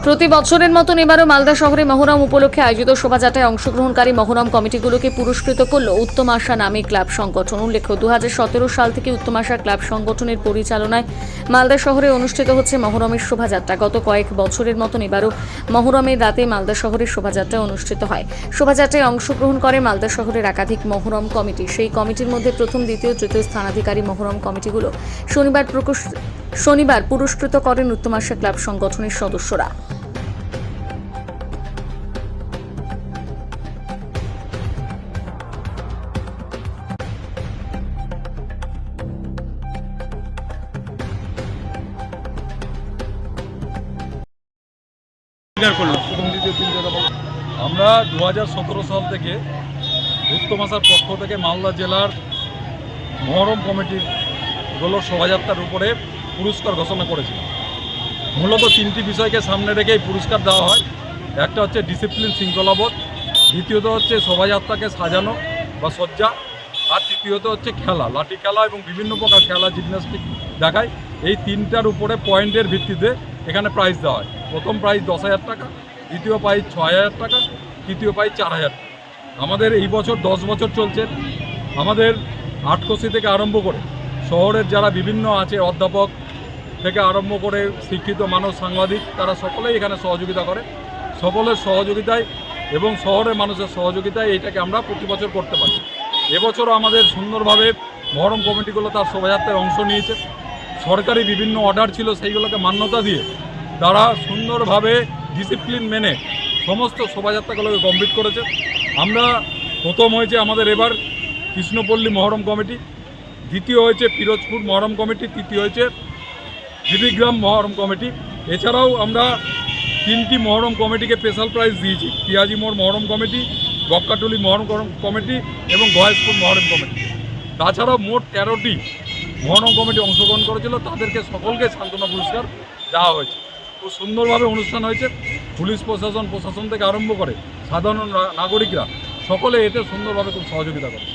প্রতি বছরের মতন এবারও মালদা শহরে মহরম উপলক্ষে আয়োজিত শোভাযাত্রায় অংশগ্রহণকারী মহরম কমিটিগুলোকে পুরস্কৃত করল উত্তম আশা নামী ক্লাব সংগঠন। উল্লেখ্য 2017 সাল থেকে উত্তম আশা ক্লাব সংগঠনের পরিচালনায় মালদা শহরে অনুষ্ঠিত হচ্ছে মহরমের শোভাযাত্রা। গত কয়েক বছরের মতন এবারও মহরমের রাতে মালদা শহরের শোভাযাত্রা অনুষ্ঠিত হয়। শোভাযাত্রায় অংশগ্রহণ করে মালদা শহরের একাধিক মহরম কমিটি। সেই কমিটির মধ্যে প্রথম, দ্বিতীয়, তৃতীয় স্থানাধিকারী মহরম কমিটিগুলো শনিবার পুরস্কৃত করেন উত্তম আশা ক্লাব সংগঠনের সদস্যরা। আমরা 2017 সাল থেকে উত্তম আশার পক্ষ থেকে মালদা জেলার মহরম কমিটিগুলো শোভাযাত্রার উপরে পুরস্কার ঘোষণা করেছি। মূলত তিনটি বিষয়কে সামনে রেখে এই পুরস্কার দেওয়া হয়। একটা হচ্ছে ডিসিপ্লিন, শৃঙ্খলাবোধ, দ্বিতীয়ত হচ্ছে শোভাযাত্রাকে সাজানো বা সজ্জা, আর তৃতীয়ত হচ্ছে খেলা, লাঠি খেলা এবং বিভিন্ন প্রকার খেলা, জিমন্যাস্টিক দেখায়। এই তিনটার উপরে পয়েন্টের ভিত্তিতে এখানে প্রাইজ দেওয়া হয়। প্রথম প্রাইজ 10,000 টাকা, দ্বিতীয় প্রাইজ 6,000 টাকা, তৃতীয় প্রাইজ 4,000 টাকা। আমাদের এই বছর 10 বছর চলছে। আমাদের আটকষি থেকে আরম্ভ করে শহরের যারা বিভিন্ন আছে, অধ্যাপক থেকে আরম্ভ করে শিক্ষিত মানুষ, সাংবাদিক, তারা সকলেই এখানে সহযোগিতা করে। সকলের সহযোগিতায় এবং শহরের মানুষের সহযোগিতায় এইটাকে আমরা প্রতি বছর করতে পারি। এবছরও আমাদের সুন্দরভাবে মহরম কমিটিগুলো তার শোভাযাত্রায় অংশ নিয়েছে। সরকারি বিভিন্ন অর্ডার ছিল, সেইগুলোকে মান্যতা দিয়ে তারা সুন্দরভাবে ডিসিপ্লিন মেনে সমস্ত শোভাযাত্রাগুলোকে কমপ্লিট করেছে। আমরা প্রথম হয়েছে আমাদের এবার কৃষ্ণপল্লী মহরম কমিটি, দ্বিতীয় হয়েছে পিরোজপুর মহরম কমিটি, তৃতীয় হয়েছে বিবিগ্রাম মহরম কমিটি। এছাড়াও আমরা তিনটি মহরম কমিটিকে স্পেশাল প্রাইজ দিয়েছি। পিয়াজি মোড় মহরম কমিটি, বক্কাটুলি মহরম কমিটি এবং গয়েশপুর মহরম কমিটি। তাছাড়াও মোট 13টি মহরম কমিটি অংশগ্রহণ করেছিল, তাদেরকে সকলকে সান্ত্বনা পুরস্কার দেওয়া হয়েছে। খুব সুন্দরভাবে অনুষ্ঠান হয়েছে। পুলিশ প্রশাসন থেকে আরম্ভ করে সাধারণ নাগরিকরা সকলে এতে সুন্দরভাবে খুব সহযোগিতা করে।